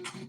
Okay,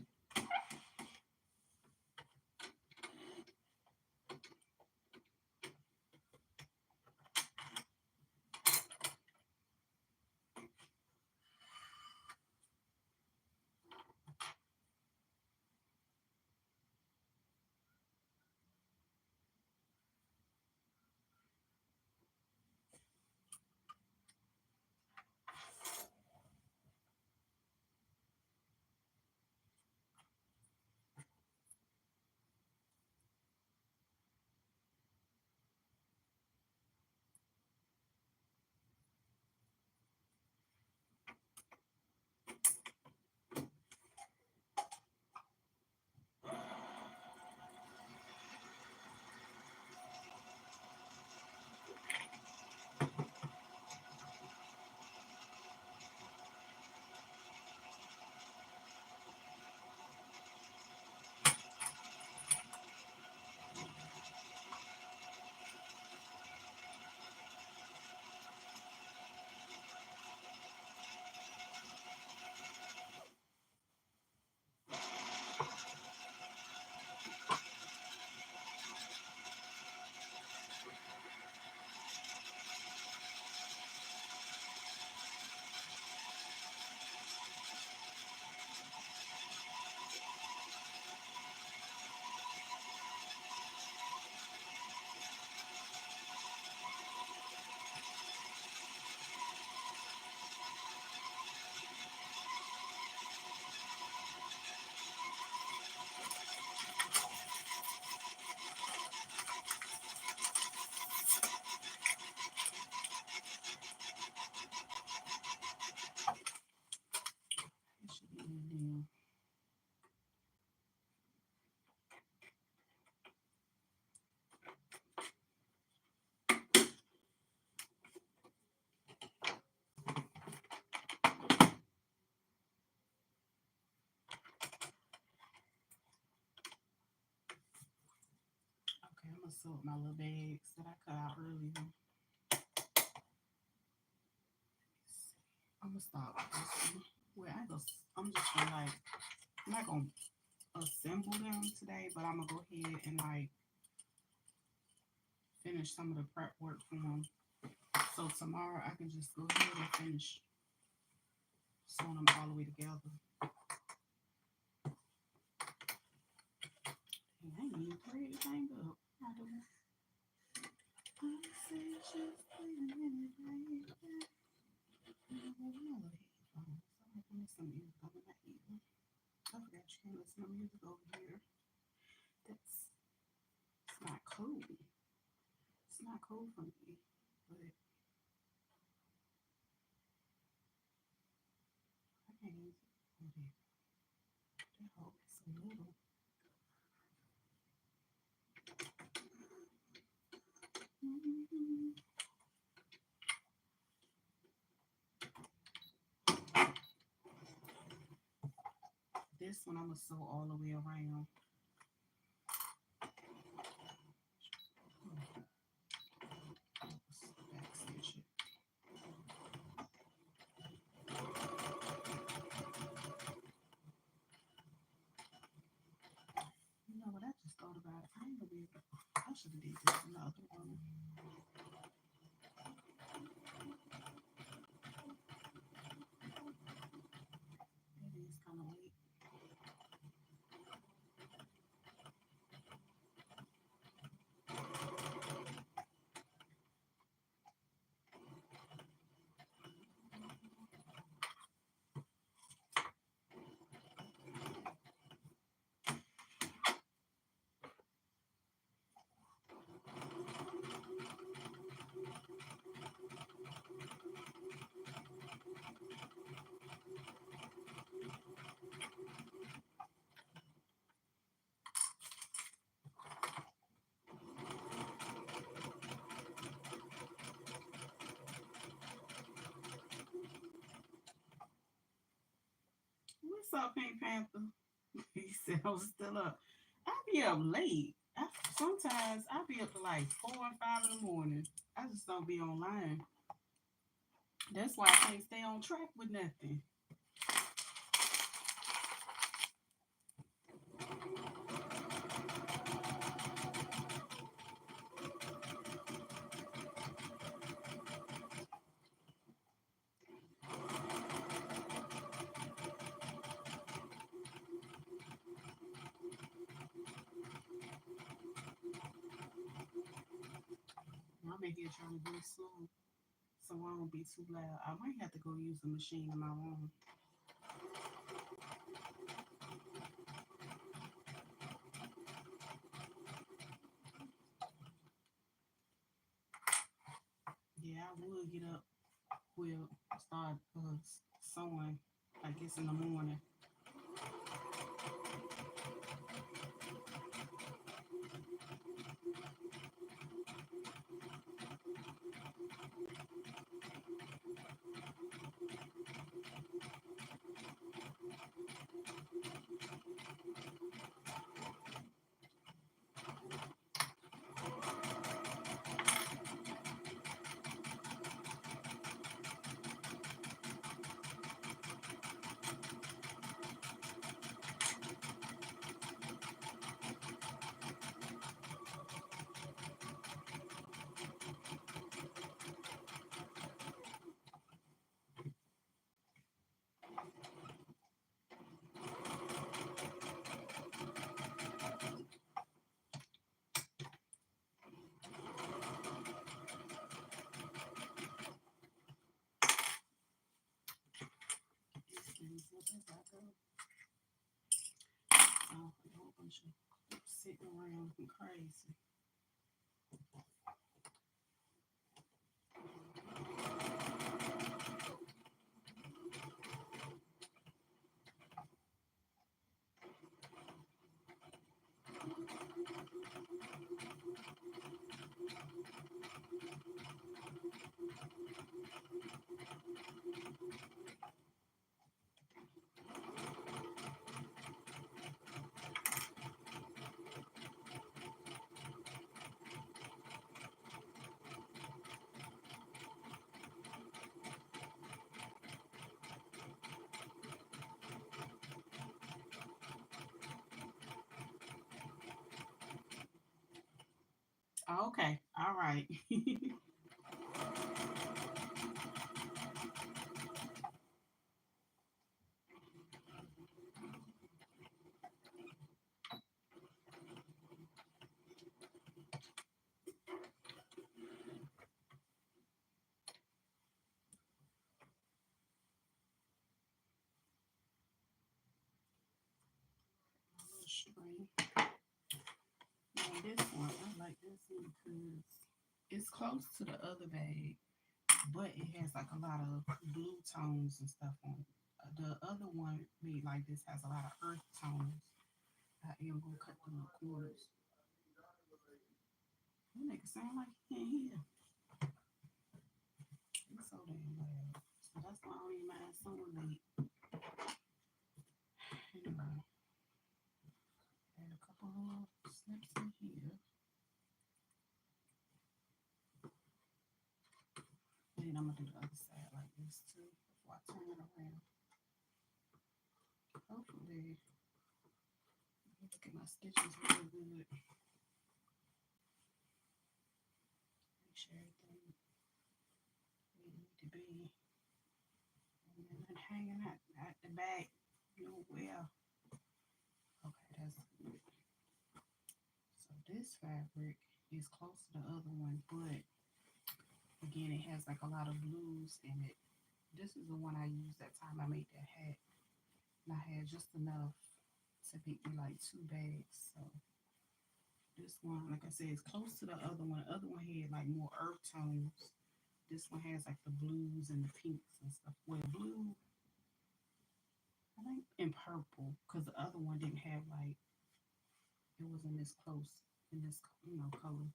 I'm gonna sort my little bags that I cut out earlier. I'm gonna start with this one. Well, I'm just gonna like, I'm not gonna assemble them today, but I'm gonna go ahead and like finish some of the prep work for them. So tomorrow I can just go ahead and finish sewing them all the way together. And I ain't even thread the thing up. I do. I say just wait a minute, right? Some music over that here. I forgot you can listen to music over here. It's not cool. It's not cool for me, but I can't use it. Okay. That whole is a little. This one I'm gonna sew all the way around. You know what? I just thought about it. I ain't gonna be able to. I should have did this another one. It is kind of late. What's up, Pink Panther? He said I was still up. I be up late. Sometimes I be up to like 4 or 5 in the morning. I just don't be online. That's why I can't stay on track with nothing. in here trying to do soon, so I won't be too loud. I might have to go use the machine in my room. Yeah, I would get up. Well, start sewing, I guess, in the morning. Oh, a whole bunch of clips sitting around looking crazy. Okay, all right. String. Now this one, I like this one because it's close to the other bag, but it has like a lot of blue tones and stuff on it. The other one made like this has a lot of earth tones. I am gonna cut them up corners. That nigga sound like he can't hear. It's so damn loud. So that's why I don't even mind sewing late. Anyway, add a couple of snips in here. And I'm gonna do the other side like this too before I turn it around. Hopefully, look at my stitches real good. Make sure everything where it need to be. And then not hanging out the back nowhere. Okay, that's good. So this fabric is close to the other one, but again, it has like a lot of blues in it. This is the one I used that time I made that hat. And I had just enough to make me like 2 bags. So this one, like I said, is close to the other one. The other one had like more earth tones. This one has like the blues and the pinks and stuff. Well, blue, I think, and purple, because the other one didn't have like, it wasn't this close in this, color.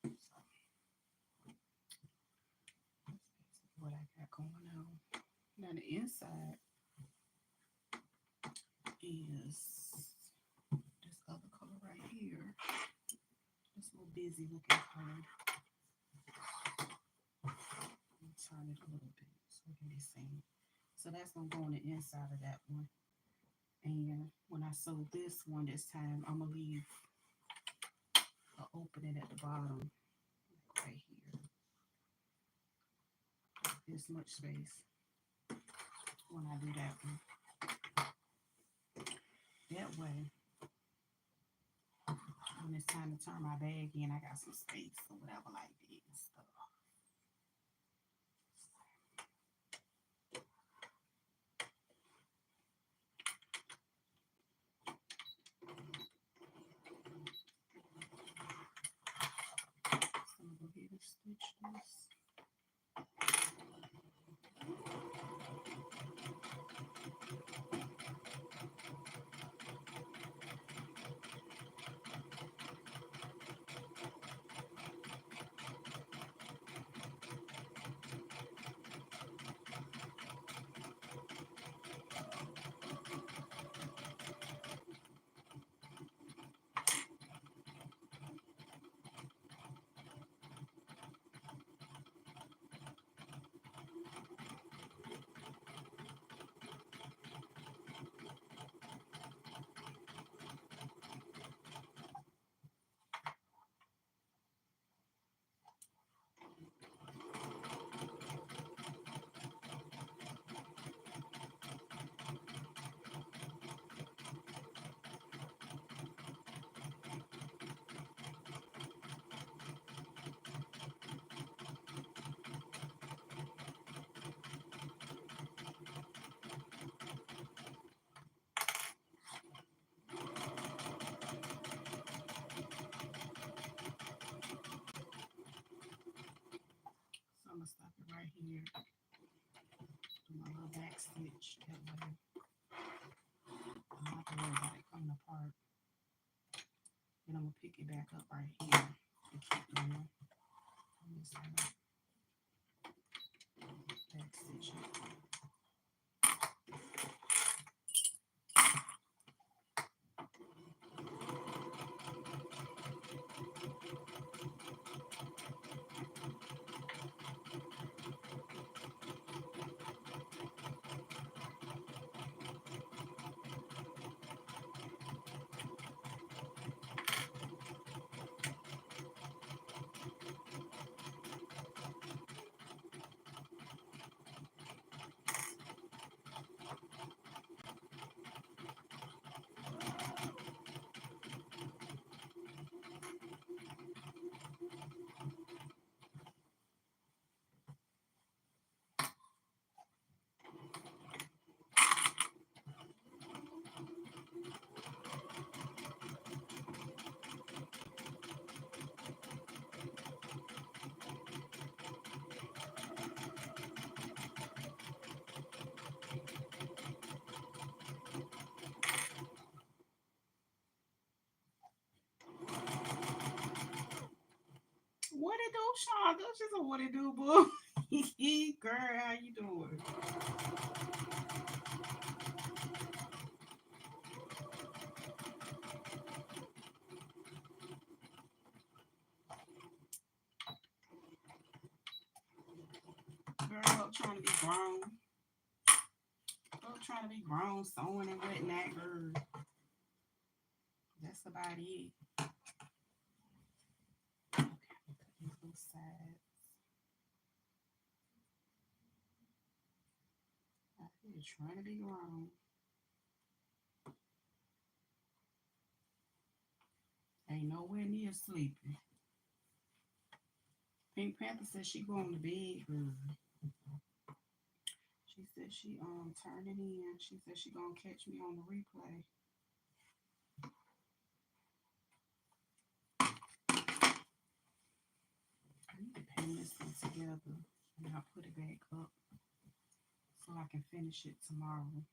So that's basically what I got going on. Now the inside is this other color right here. This little busy looking color. Turn it a little bit so it can be seen. So that's gonna go on the inside of that one. And when I sew this one this time, I'm gonna leave an opening at the bottom right here. This much space when I do that one. That way, when it's time to turn my bag in, I got some space or whatever like this stuff. stitch this. So I'm gonna stop it right here. Do my little back stitch that way. I'm not gonna worry about it coming apart. Then I'm gonna pick it back up right here and keep going on this side. Back stitch it. What it do, Sean? That's just a what it do, boo. Girl, how you doing? Girl, up trying to be grown. Up trying to be grown, sewing and whatnot, girl. That's about it. Okay, put these little sides. I feel trying to be grown. Ain't nowhere near sleeping. Pink Panther said she going to bed, girl. She said she turning in. She said she gonna catch me on the replay. I need to pin this one together and I'll put it back up so I can finish it tomorrow.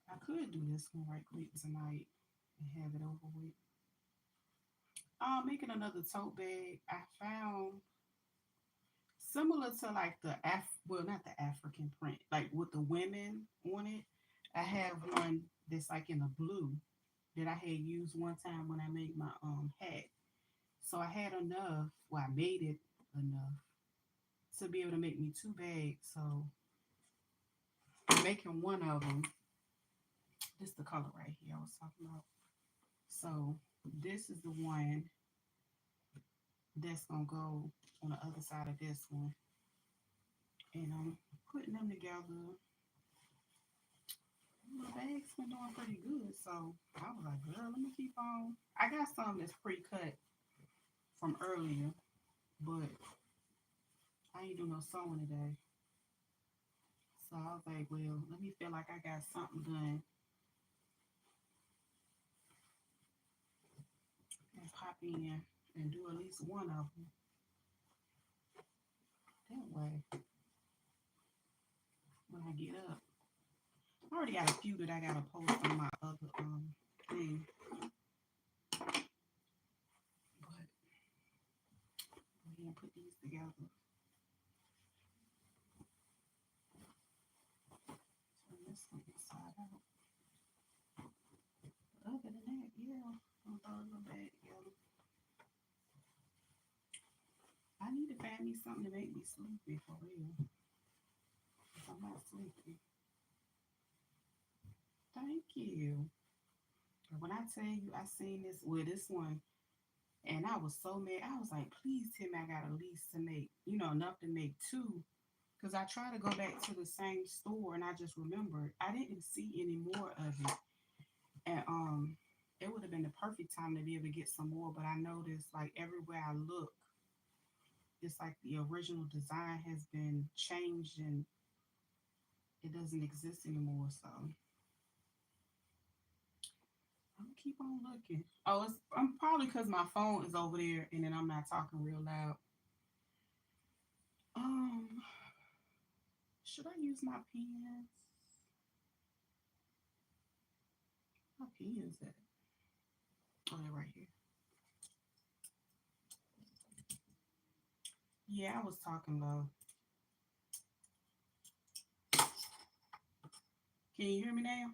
I could do this one right quick tonight and have it over with. Making another tote bag. I found similar to like the well, not the African print, like with the women on it. I have one that's like in a blue that I had used one time when I made my hat. So I had enough. Well, I made it enough to be able to make me two bags. So making one of them. This is the color right here I was talking about. So this is the one that's gonna go on the other side of this one, and I'm putting them together. The bag's been doing pretty good, so I was like, girl, let me keep on. I got some that's pre-cut from earlier, but I ain't doing no sewing today. So I was like, well, let me feel like I got something done and pop in and do at least one of them. That way, when I get up, I already got a few that I gotta post on my other thing. But go ahead and put these together. Turn this one inside out. But other than that, yeah, I'm gonna throw a little bag together. I need to find me something to make me sleepy for real. Cause I'm not sleepy. Thank you. When I tell you I seen this with this one, and I was so mad. I was like, please tell me I got at least to make, enough to make two. Because I tried to go back to the same store and I just remembered I didn't see any more of it. And it would have been the perfect time to be able to get some more, but I noticed like everywhere I look, it's like the original design has been changed and it doesn't exist anymore. So I'm gonna keep on looking. Oh, I'm probably because my phone is over there and then I'm not talking real loud. Um, should I use my pens? My pens at? Oh, they're right here. Yeah, I was talking low. Can you hear me now?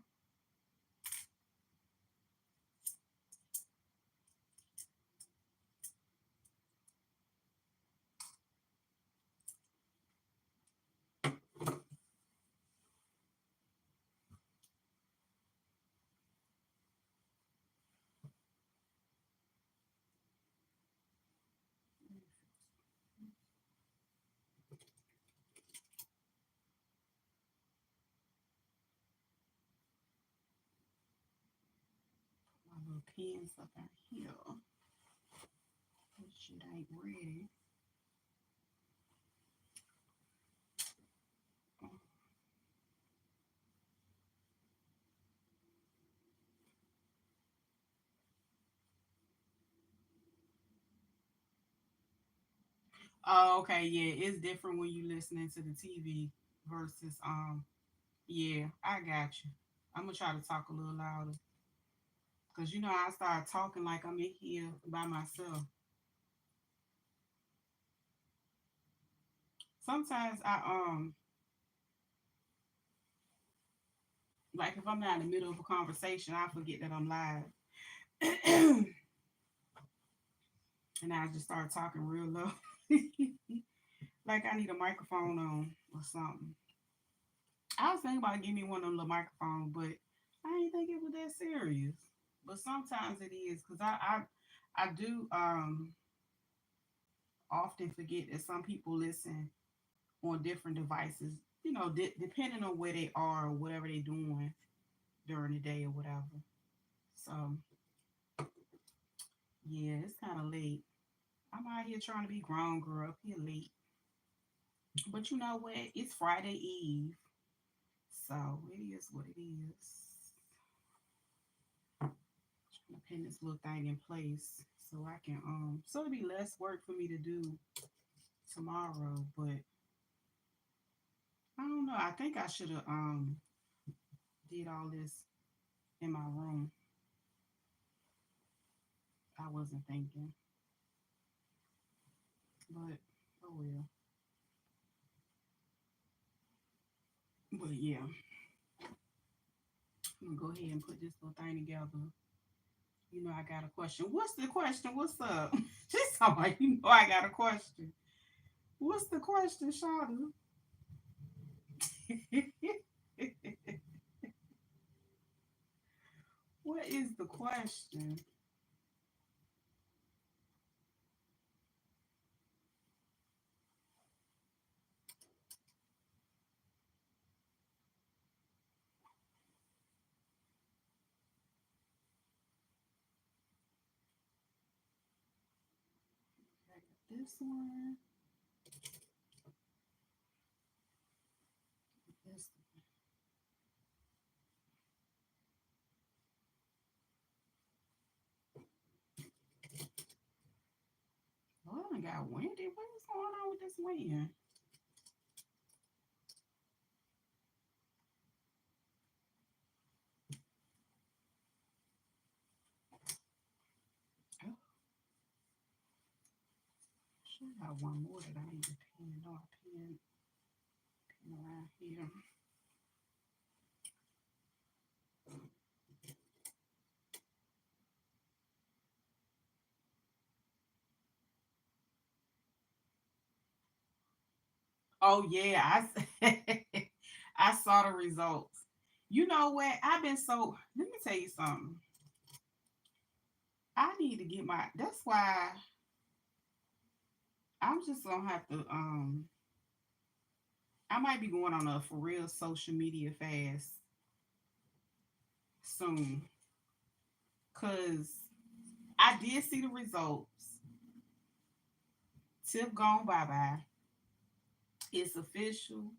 My little pens up out here. This shit ain't ready. Oh, okay, yeah, it's different when you listening to the TV versus yeah, I got you. I'm gonna try to talk a little louder because I start talking like I'm in here by myself. Sometimes I like if I'm not in the middle of a conversation, I forget that I'm live, and I just start talking real low, like I need a microphone on or something. I was thinking about getting me one of them little microphones, but I didn't think it was that serious. But sometimes it is because I do often forget that some people listen on different devices. Depending on where they are or whatever they're doing during the day or whatever. So yeah, it's kind of late. I'm out here trying to be grown, girl, up here late. But you know what? It's Friday Eve, so it is what it is. Trying to pin this little thing in place so I can so it'll be less work for me to do tomorrow. But I don't know. I think I should have did all this in my room. I wasn't thinking, but oh well. But yeah, I'm gonna go ahead and put this little thing together. I got a question. What's the question? What's up? Just somebody, I got a question. What's the question, Shawty? What is the question? I got this one. This got windy. What is going on with this wind? Oh, should have one more that I need to pin. No, I pin around here. Oh yeah, I saw the results. You know what? I've been so. Let me tell you something. I need to get my. That's why I'm just gonna have to. I might be going on a for real social media fast soon, cause I did see the results. Tip gone bye bye. It's official.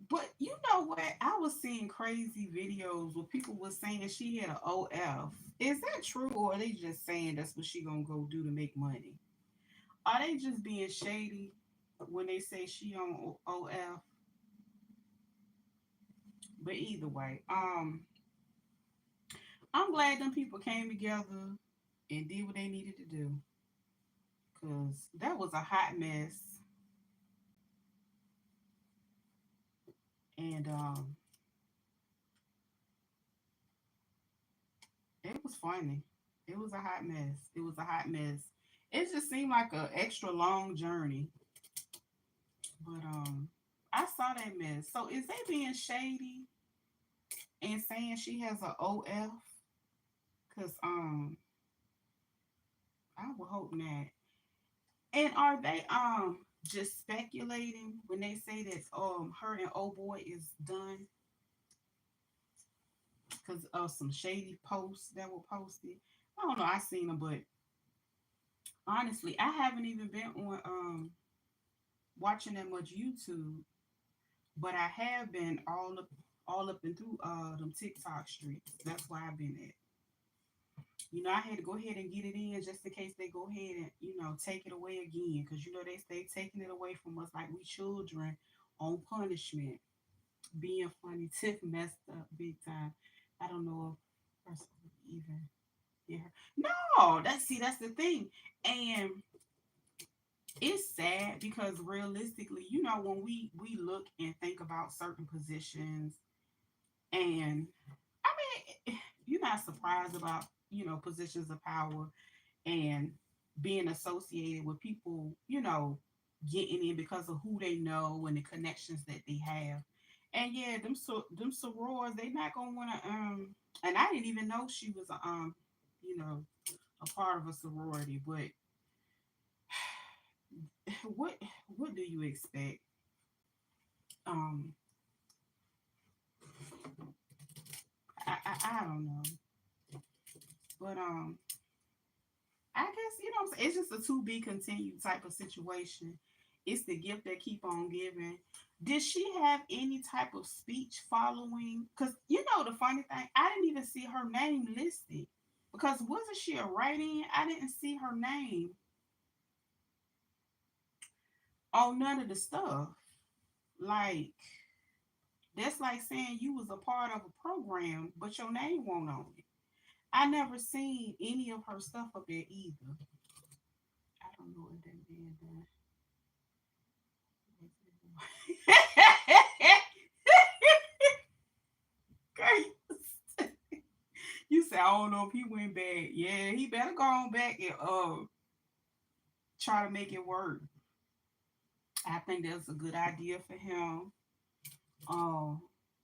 But you know what? I was seeing crazy videos where people were saying she had an OF. Is that true, or are they just saying that's what she gonna go do to make money? Are they just being shady when they say she on OF? But either way, I'm glad them people came together and did what they needed to do, because that was a hot mess, and it was funny. It was a hot mess. It was a hot mess. It just seemed like an extra long journey. But I saw that mess. So is they being shady and saying she has a OF? Cause I would hope not. And are they just speculating when they say that her and old boy is done because of some shady posts that were posted? I don't know. I seen them, but honestly, I haven't even been on watching that much YouTube, but I have been all up and through them TikTok streets. That's why I've been at. I had to go ahead and get it in just in case they go ahead and, take it away again. Because, they stay taking it away from us like we children on punishment. Being funny. Tiff messed up big time. I don't know if person even hear her. No, that's the thing. And it's sad because realistically, when we look and think about certain positions, and I mean, you're not surprised about, positions of power and being associated with people, getting in because of who they know and the connections that they have. And yeah, them sorors, they not gonna wanna and I didn't even know she was you know, a part of a sorority, but what what do you expect? Um I don't know. But I guess it's just a to be continued type of situation. It's the gift that keep on giving. Did she have any type of speech following? Because the funny thing, I didn't even see her name listed. Because wasn't she a write-in? I didn't see her name on none of the stuff. Like that's like saying you was a part of a program, but your name won't on it. I never seen any of her stuff up there either. I don't know what that being done. Great. You said I don't know if he went back. Yeah, he better go on back and try to make it work. I think that's a good idea for him. Um,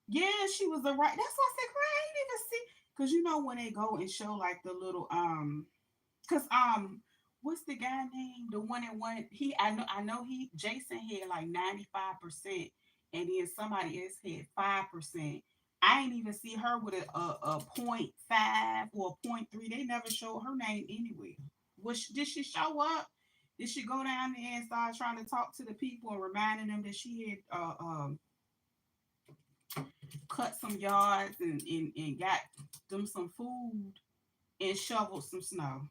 yeah, she was the right. That's why I said, "Girl, I ain't even see." Cause when they go and show like the little cause what's the guy name? The one that won. I know he Jason had like 95%, and then somebody else had 5%. I ain't even see her with a 0.5 or a 0.3. They never showed her name anywhere. Did she show up? Did she go down there and start trying to talk to the people and reminding them that she had cut some yards and got them some food and shoveled some snow?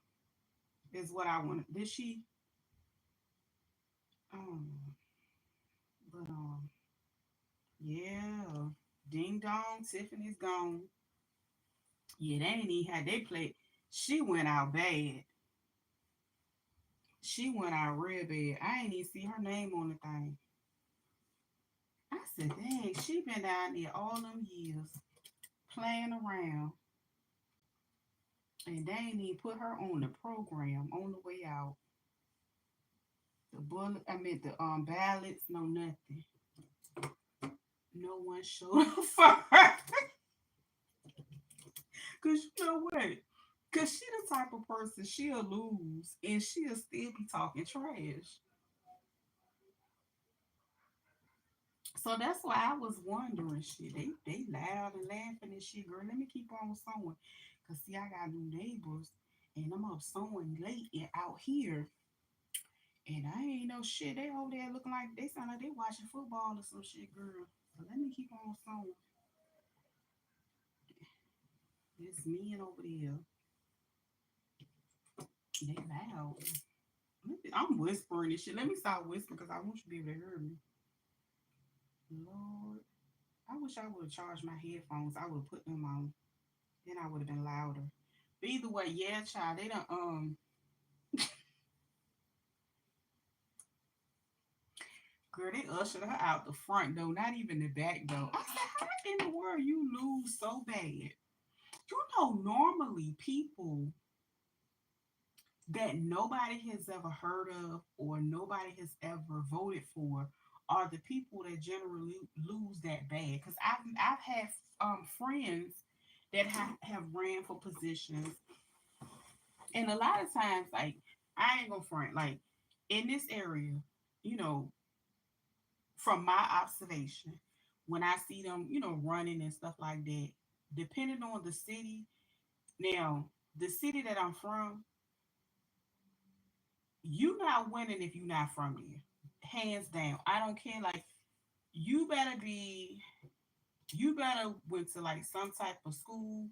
Is what I wanted. Did she? Um, but yeah, ding dong, Tiffany's gone. Yeah, they ain't even had they played. She went out bad. She went out real bad. I ain't even see her name on the thing. I said, dang, she been down there all them years playing around, and they ain't even put her on the program on the way out. The bullet, I mean the ballots, no nothing. No one showed up for her. Cause you know what? Cause she the type of person she'll lose and she'll still be talking trash. So that's why I was wondering, shit. They loud and laughing and shit, girl. Let me keep on sewing. Cause see, I got new neighbors and I'm up sewing late and out here. And I ain't no shit. They over there looking like they sound like they watching football or some shit, girl. So let me keep on sewing. This men over there, they loud. I'm whispering and shit. Let me stop whispering because I want you to be able to hear me. Lord, I wish I would have charged my headphones. I would have put them on. Then I would have been louder. But either way, yeah, child, they don't girl, they ushered her out the front door, not even the back door. I said, how in the world you lose so bad? You know, normally people that nobody has ever heard of or nobody has ever voted for are the people that generally lose that bad. Because I've had friends that have ran for positions, and a lot of times, like I ain't gonna front, like in this area, you know, from my observation, when I see them, running and stuff like that, depending on the city. Now, the city that I'm from, you not winning if you not from there. Hands down. I don't care. Like you better be you better went to like some type of school.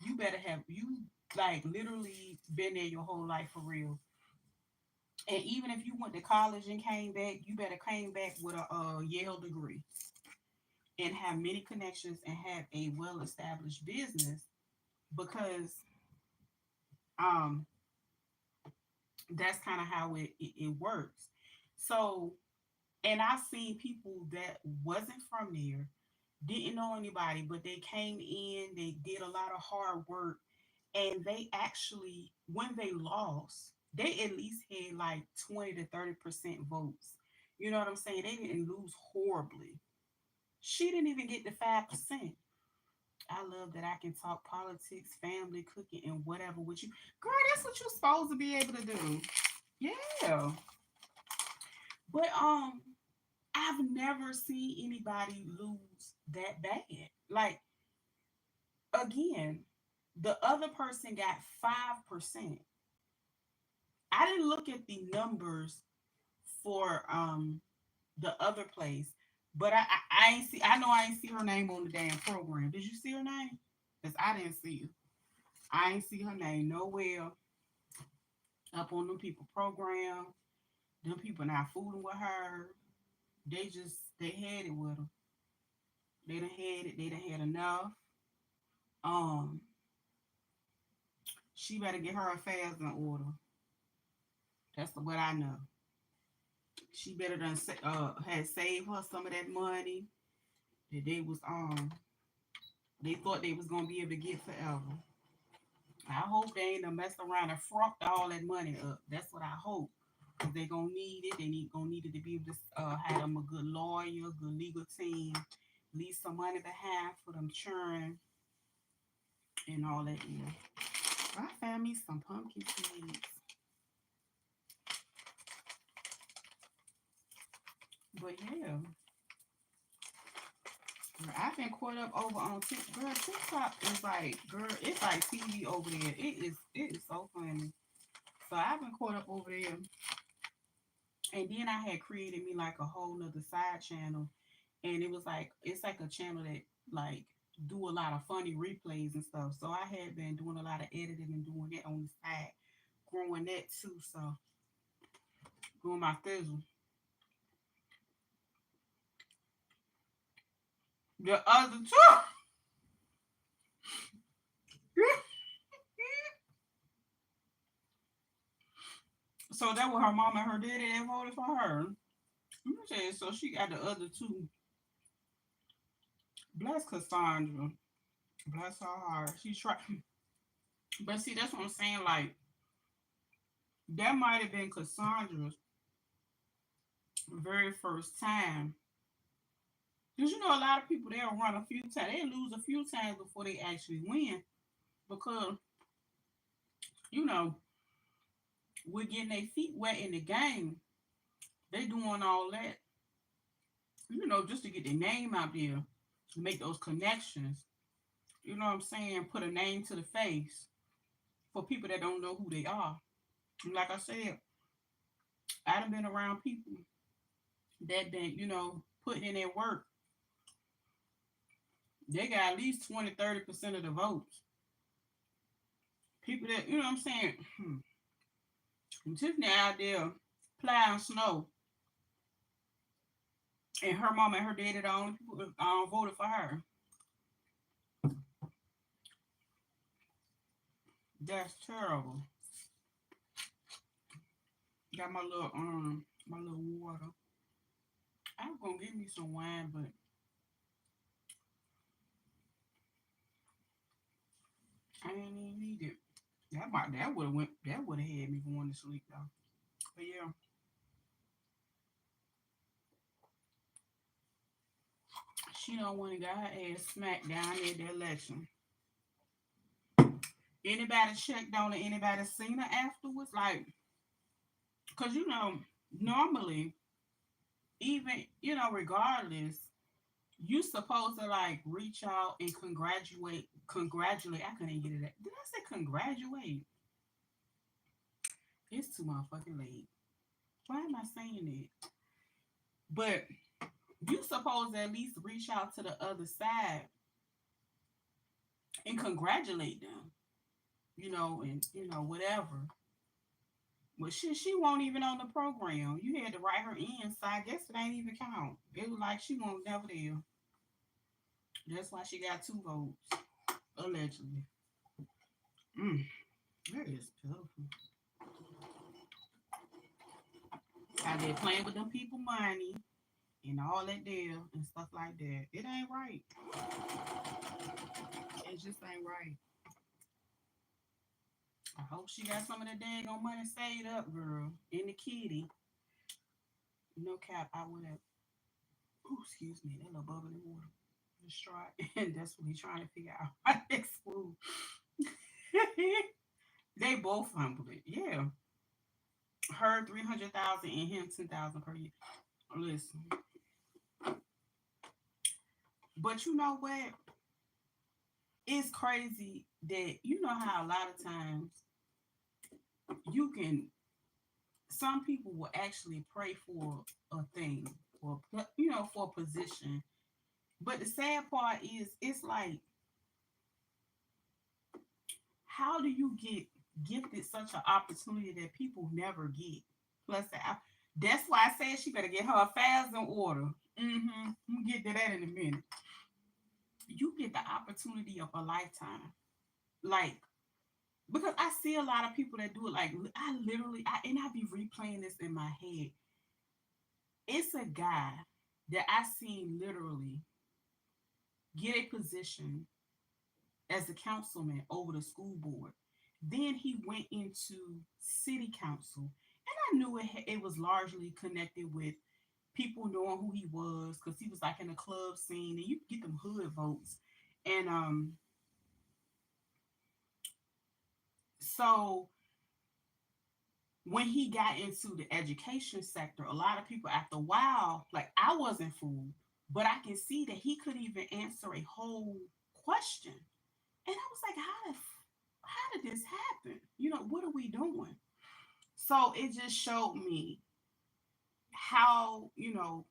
You better have you like literally been there your whole life for real. And even if you went to college and came back, you better came back with a Yale degree and have many connections and have a well established business because um that's kind of how it works. So and I've seen people that wasn't from there, didn't know anybody, but they came in, they did a lot of hard work, and they actually, when they lost, they at least had like 20 to 30% votes. You know what I'm saying? They didn't lose horribly. She didn't even get the 5%. I love that I can talk politics, family, cooking, and whatever with you. Girl, that's what you're supposed to be able to do. Yeah. But I've never seen anybody lose that bad. Like again, the other person got 5%. I didn't look at the numbers for the other place, but I ain't see I know I ain't see her name on the damn program. Did you see her name? Because I didn't see it. I ain't see her name nowhere up on them people program. Them people not fooling with her. They had it with them. They done had it. They done had enough. Um, she better get her affairs in order. That's what I know. She better done had saved her some of that money that they thought they was gonna be able to get forever. I hope they ain't done messed around and frocked all that money up. That's what I hope. Cause they gonna need it. Gonna need it to be able to have them a good lawyer, good legal team, leave some money behind for them churn and all that. Yeah. I found me some pumpkin seeds, but yeah, girl, I've been caught up over on TikTok. Girl, TikTok is like, girl, it's like TV over there. It is so funny. So I've been caught up over there, and then I had created me like a whole nother side channel, and it was like it's like a channel that like do a lot of funny replays and stuff. So I had been doing a lot of editing and doing that on the side, growing that too. So growing my thizzle. The other two. So that was her mom and her daddy that voted for her. Let me tell you, so she got the other two. Bless Cassandra. Bless her heart. She tried. But see, that's what I'm saying. Like, that might have been Cassandra's very first time. Because you know, a lot of people, they'll run a few times. They lose a few times before they actually win. Because, you know, we're getting their feet wet in the game. They doing all that, you know, just to get their name out there, to make those connections. You know what I'm saying? Put a name to the face for people that don't know who they are. And like I said, I've been around people that been, you know, putting in their work. They got at least 20, 30% of the votes. People that, you know what I'm saying? Tiffany out there plowing snow, and her mom and her daddy the only people voted for her. That's terrible. Got my little water. I was gonna give me some wine, but I ain't even need it. That would have had me going to sleep though. But yeah, she don't want to got her ass smacked down at the election. Anybody checked on her? Anybody seen her afterwards? Like, cause you know, normally, even you know, regardless, you supposed to like reach out and congratulate. I couldn't get it. Did I say congratulate? It's too motherfucking late. Why am I saying it? But you supposed to at least reach out to the other side and congratulate them, you know, and you know, whatever. But she won't even on the program. You had to write her in, so I guess it ain't even count. It was like she won't never there. That's why she got two votes, allegedly. Mm, that is pitiful. Out there playing with them people money and all that there and stuff like that. It ain't right. It just ain't right. I hope she got some of that dang on money saved up, girl, in the kitty. No cap, I would have. Ooh, excuse me, that little bubble in water. Just try, and that's what he's trying to figure out. My next move. They both fumbled it. Yeah, her 300,000 and him 10,000 per year. Listen, but you know what? It's crazy that you know how a lot of times you can. Some people will actually pray for a thing, or you know, for a position. But the sad part is, it's like, how do you get gifted such an opportunity that people never get? Plus, that's why I said she better get her affairs in order. Mm-hmm. I'm gonna get to that in a minute. You get the opportunity of a lifetime, like, because I see a lot of people that do it. Like, I literally, and I be replaying this in my head. It's a guy that I seen literally get a position as a councilman over the school board. Then he went into city council, and I knew it was largely connected with people knowing who he was because he was like in the club scene, and you get them hood votes. And so when he got into the education sector, a lot of people after a while, like I wasn't fooled, but I can see that he could even answer a whole question. And I was like, how did this happen? You know, what are we doing? So it just showed me how, you know,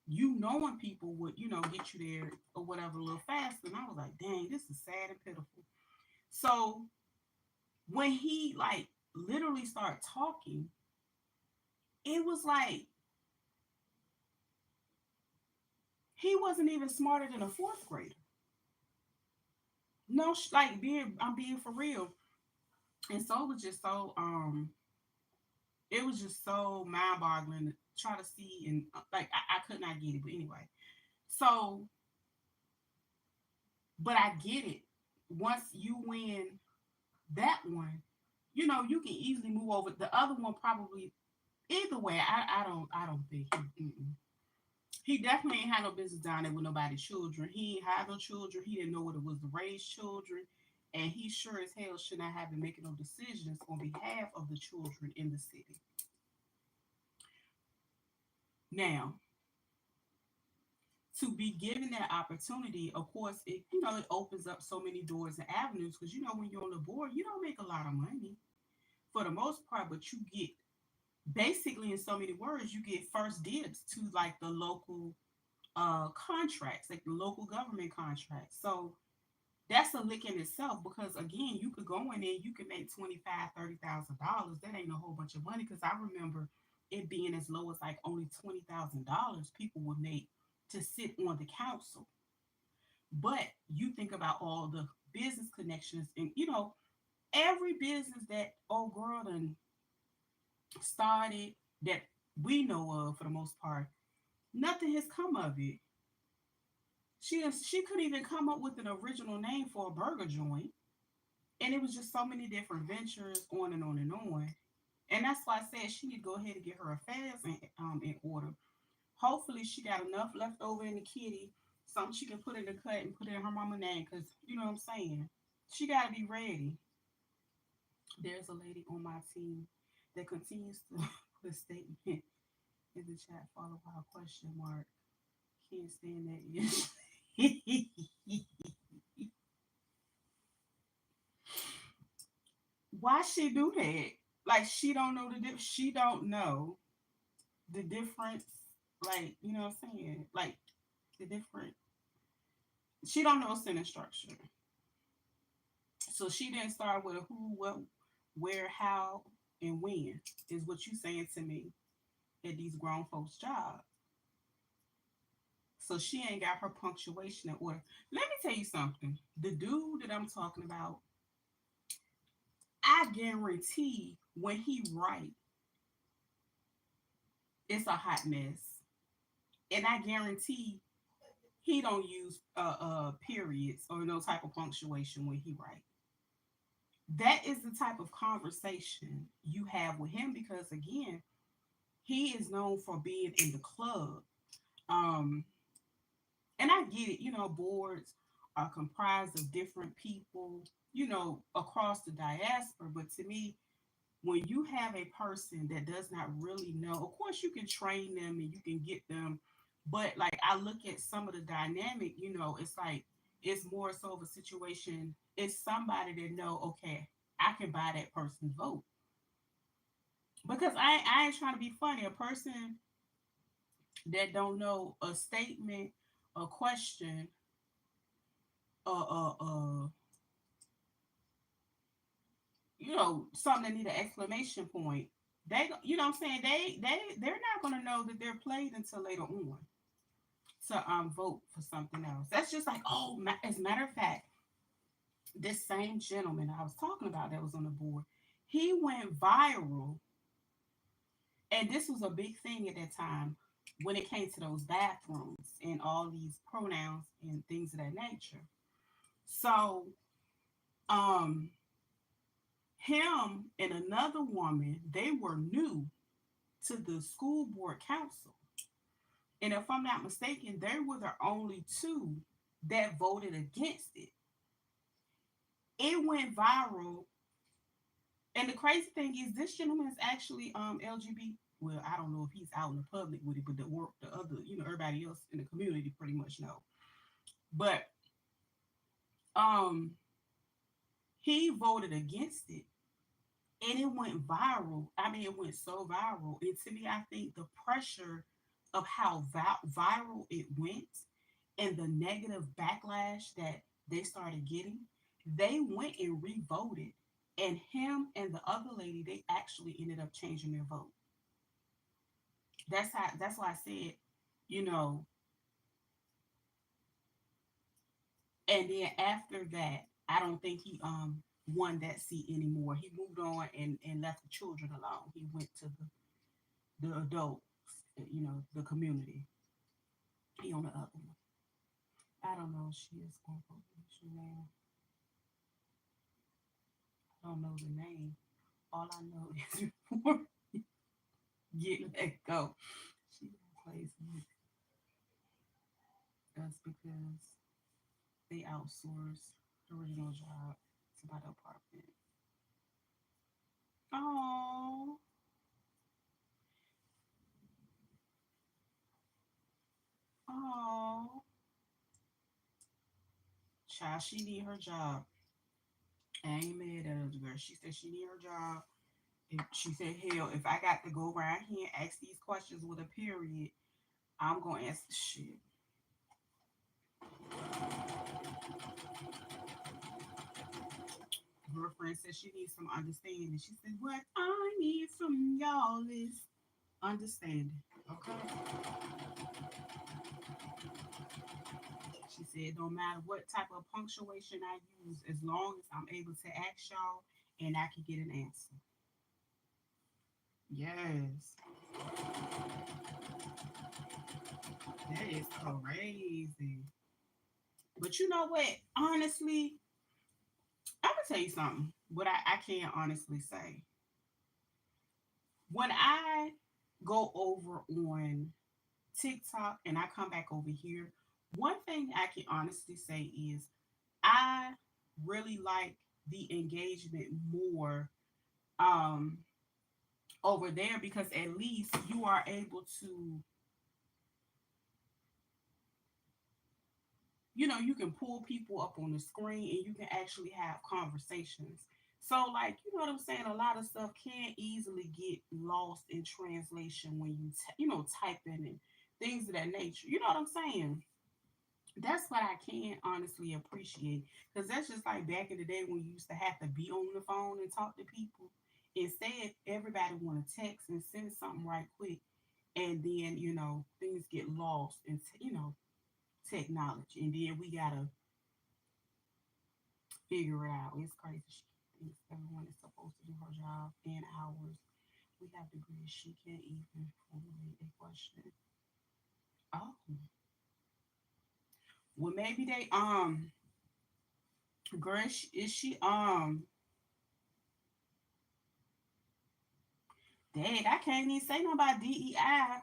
you knowing people would, you know, get you there or whatever a little faster. And I was like, dang, this is sad and pitiful. So when he like literally started talking, it was like He wasn't even smarter than a fourth grader. No, I'm being for real. And so it was just so it was just so mind boggling to try to see, and like I could not get it. But anyway, so but I get it. Once you win that one, you can easily move over. The other one probably either way. I don't think he definitely ain't had no business down there with nobody's children. He ain't had no children. He didn't know what it was to raise children. And he sure as hell should not have been making no decisions on behalf of the children in the city. Now, to be given that opportunity, of course, it opens up so many doors and avenues because when you're on the board, you don't make a lot of money for the most part, but you get basically in so many words, you get first dibs to like the local contracts, like the local government contracts. So that's a lick in itself because again, you could go in there, you could make $25,000, $30,000. That ain't a whole bunch of money because I remember it being as low as like only $20,000 people would make to sit on the council. But you think about all the business connections and every business that old girl done started that we know of for the most part, nothing has come of it. She couldn't even come up with an original name for a burger joint, and it was just so many different ventures on and on and on. And that's why I said she need to go ahead and get her affairs in order. Hopefully, she got enough left over in the kitty, something she can put in the cut and put in her mama name, because you know what I'm saying. She got to be ready. There's a lady on my team that continues to put a statement in the chat followed by a question mark. Can't stand that. Why she do that? Like she don't know the she don't know the difference. Like what I'm saying. Like the different. She don't know sentence structure. So she didn't start with a who, what, where, how, and when. Is what you saying to me at these grown folks' jobs. So she ain't got her punctuation in order. Let me tell you something. The dude that I'm talking about, I guarantee when he write, it's a hot mess. And I guarantee he don't use periods or no type of punctuation when he write. That is the type of conversation you have with him because again, he is known for being in the club. Um, and I get it, boards are comprised of different people, across the diaspora. But to me, when you have a person that does not really know, of course you can train them and you can get them, but like I look at some of the dynamic, it's like it's more so of a situation. It's somebody that know, okay, I can buy that person's vote because I ain't trying to be funny. A person that don't know a statement, a question, uh, uh, uh, something that need an exclamation point. What I'm saying, they're not gonna know that they're played until later on to vote for something else. That's just like, as a matter of fact, this same gentleman I was talking about that was on the board, he went viral, and this was a big thing at that time when it came to those bathrooms and all these pronouns and things of that nature. So, um, him and another woman, they were new to the school board council. And if I'm not mistaken, they were the only two that voted against it. It went viral. And the crazy thing is, this gentleman is actually LGBT. Well, I don't know if he's out in the public with it, but the other, everybody else in the community pretty much know. But um, he voted against it, and it went viral. I mean, it went so viral. And to me, I think the pressure of how viral it went and the negative backlash that they started getting, they went and re-voted. And him and the other lady, they actually ended up changing their vote. That's why I said, you know, And then after that, I don't think he won that seat anymore. He moved on and left the children alone. He went to the adults, the community. He on the other one. I don't know if she is going for now. I don't know the name. All I know is before get let go. She plays with us because they outsource the original job to my department. Oh, oh, child, she need her job. I ain't mad at her girl. She said she need her job. If she said, hell, if I got to go around here and ask these questions with a period, I'm gonna ask the shit. Her friend said she needs some understanding. She said, what I need from y'all is understanding. Okay. She said, no matter what type of punctuation I use, as long as I'm able to ask y'all and I can get an answer. Yes, that is crazy. But you know what? Honestly, I'm gonna tell you something. What I can honestly say. When I go over on TikTok and I come back over here, one thing I can honestly say is I really like the engagement more um over there because at least you are able to, you can pull people up on the screen and you can actually have conversations. So, like, you know what I'm saying? A lot of stuff can easily get lost in translation when type in and things of that nature. You know what I'm saying? That's what I can honestly appreciate. Because that's just like back in the day when you used to have to be on the phone and talk to people. Instead, everybody want to text and send something right quick. And then, things get lost in, technology. And then we got to figure it out. It's crazy. She thinks everyone is supposed to do her job in hours. We have degrees. She can't even formulate a question. Oh, well, maybe they girl, is she dang, I can't even say nothing about DEI.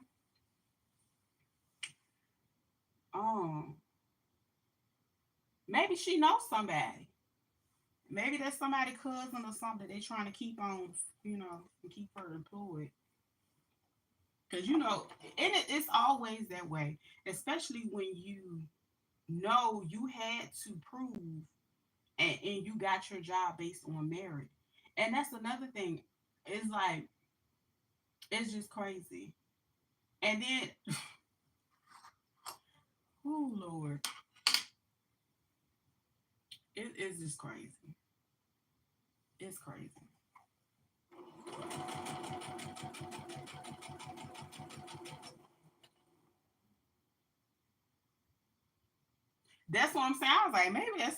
Um, maybe she knows somebody. Maybe that's somebody cousin or something. They trying to keep on, and keep her employed. Cause and it's always that way, especially when you know you had to prove and you got your job based on merit. And that's another thing. It's like it's just crazy. And then, oh Lord, it is just crazy. It's crazy. That's what I'm saying. I was like, maybe that's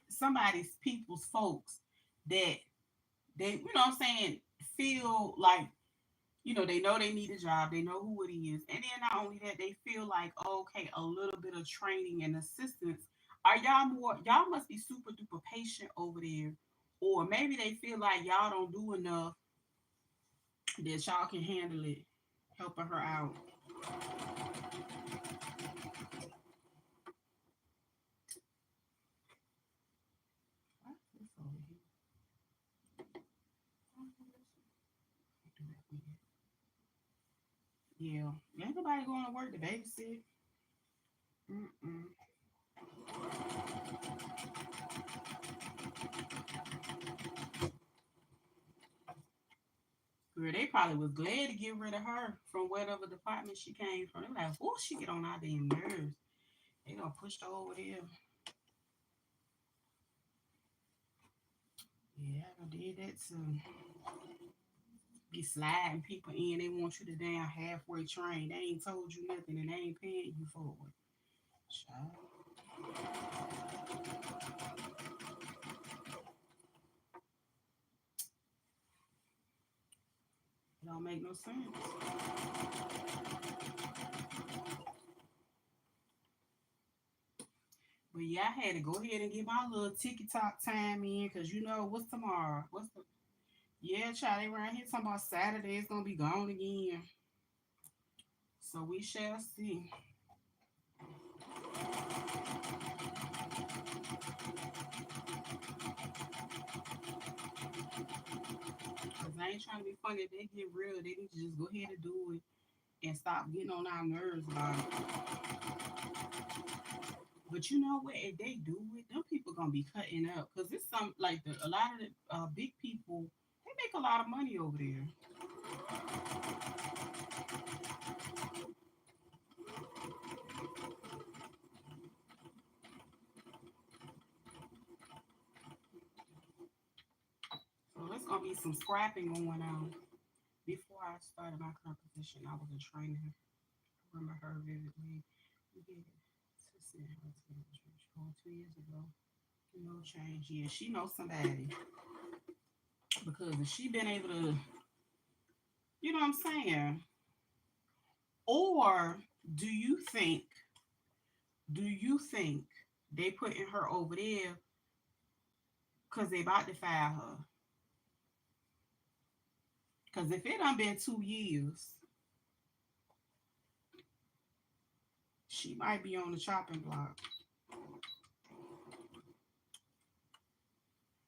somebody's people's folks that they, what I'm saying, feel like, they know they need a job, they know who it is. And then not only that, they feel like, oh, okay, a little bit of training and assistance. Y'all must be super duper patient over there. Or maybe they feel like y'all don't do enough that y'all can handle it, helping her out. Why is this over here? Yeah, ain't nobody going to work to babysit. Mm-mm. Girl, they probably was glad to get rid of her from whatever department she came from. They were like, oh, she get on our damn nerves. They gonna push her over there. Yeah, I did that too. Be sliding people in. They want you to damn halfway train. They ain't told you nothing and they ain't paying you for it. Child. It don't make no sense. But yeah, I had to go ahead and get my little TikTok time in because you know what's tomorrow? What's the Yeah, child, they around here talking about Saturday it's gonna be gone again. So we shall see. Cause I ain't trying to be funny. If they get real, they need to just go ahead and do it and stop getting on our nerves about it. But you know what? If they do it, them people gonna be cutting up. Cause it's some like a lot of the big people. They make a lot of money over there. So there's gonna be some scrapping going on. Before I started my current position, I was a trainer. I remember her vividly. We did assistant her to the church 2 years ago. No change. Yeah, she knows somebody because if she been able to, you know what I'm saying? Or do you think? Do you think they putting her over there because they about to fire her? Because if it done been 2 years, she might be on the chopping block.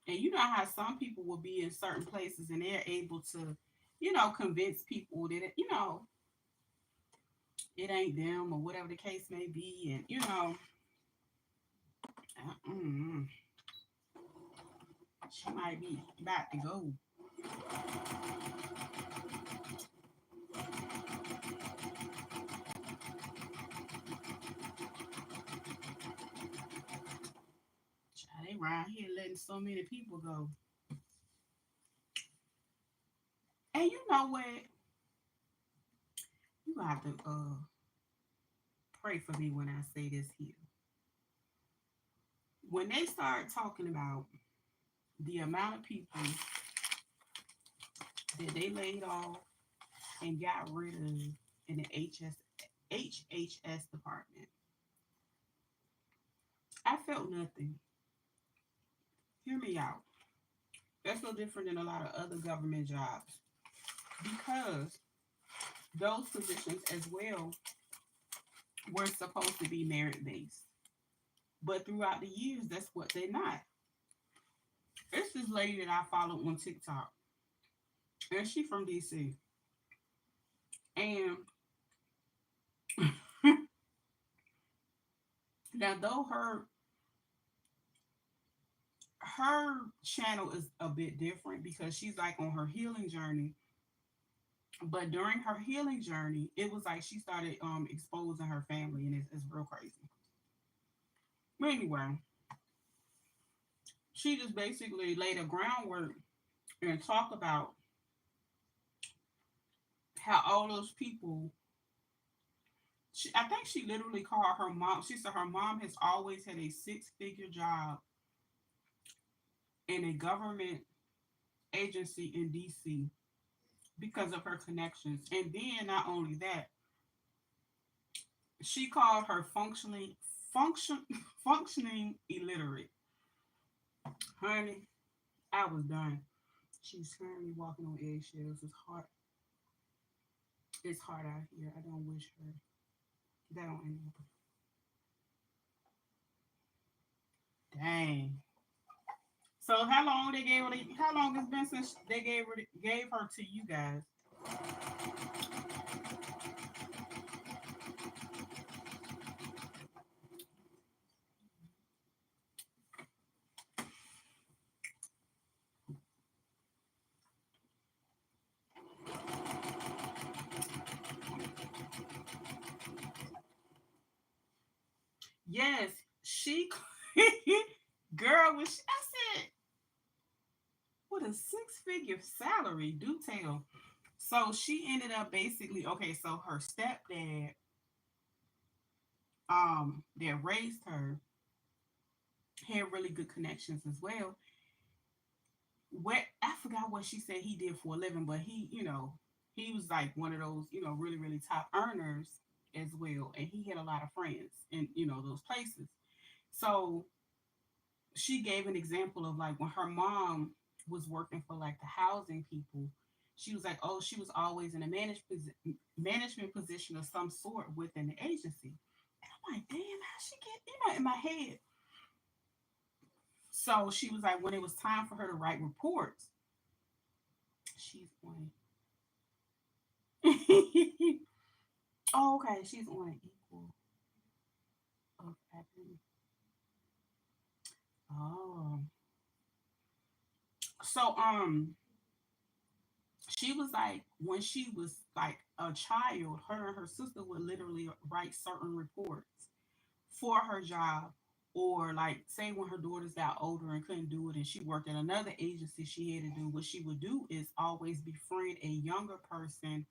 And you know how some people will be in certain places and they're able to, convince people that it ain't them or whatever the case may be, and mm, she might be about to go. Child, they around here letting so many people go. And you know what? You have to pray for me when I say this here. When they start talking about the amount of people that they laid off and got rid of in the HHS department, I felt nothing. Hear me out. That's no different than a lot of other government jobs because those positions as well were supposed to be merit based. But throughout the years, that's what they're not. It's this lady that I follow on TikTok, and she from DC. And now, though her channel is a bit different because she's like on her healing journey. But during her healing journey, it was like she started exposing her family, and it's real crazy. But anyway, she just basically laid a groundwork and talk about how all those people. I think she literally called her mom. She said her mom has always had a six-figure job in a government agency in DC because of her connections. And then not only that, she called her function functioning illiterate. Honey, I was done. She's currently walking on eggshells. It's hard. It's hard out here. I don't wish her that on anyone. Dang. So how long they gave her? How long it's been since they gave her to you guys? Yes, she girl was. I said, what a six-figure salary. Do tell. So she ended up basically okay. So her stepdad, that raised her. had really good connections as well. Where I forgot what she said he did for a living, but he was like one of those, really, really top earners as well. And he had a lot of friends in, those places. So she gave an example of like when her mom was working for like the housing people. She was like, oh, she was always in a management position of some sort within the agency. And I'm like, damn, how she get, in my head. So she was like, when it was time for her to write reports, she's on it. Oh, okay, she's on an equal of academic. Oh, so she was like, when she was like a child, her and her sister would literally write certain reports for her job. Or like say when her daughters got older and couldn't do it and she worked at another agency, she had to do what she would do is always befriend a younger person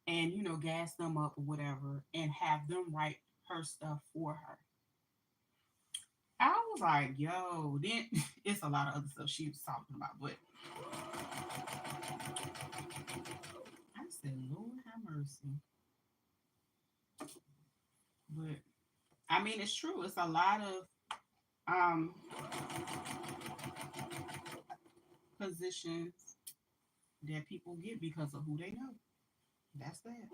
and gas them up or whatever and have them write her stuff for her. I was like, yo, then it's a lot of other stuff she was talking about, but I said, Lord have mercy. But I mean, it's true. It's a lot of um positions that people get because of who they know. That's that.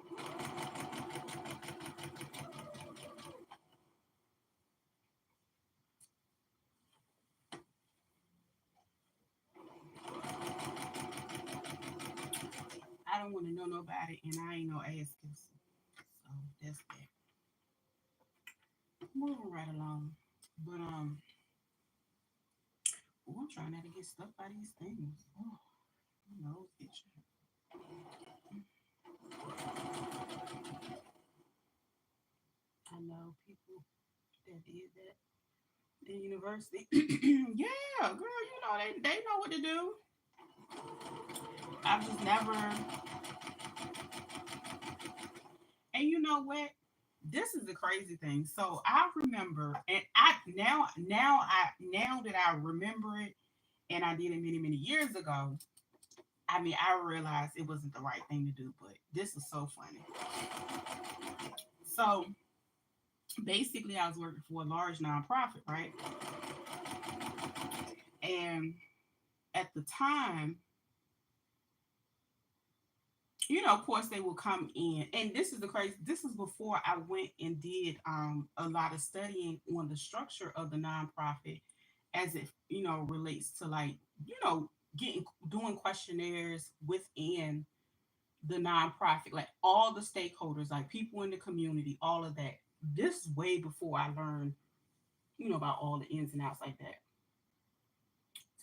I don't want to know nobody, and I ain't no ass kisser. So that's that. Moving right along. But I'm trying not to get stuck by these things. Oh, my nose itching. I know people that did that in university. Yeah, girl, they know what to do. I've just never. And you know what? This is the crazy thing. So I remember, and I now that I remember it, and I did it many many years ago. I mean, I realized it wasn't the right thing to do, but this is so funny. So basically, I was working for a large nonprofit, right? And at the time, of course, they will come in, and this is the crazy. This is before I went and did a lot of studying on the structure of the nonprofit, as it relates to like getting doing questionnaires within the nonprofit, like all the stakeholders, like people in the community, all of that. This is way before I learned about all the ins and outs like that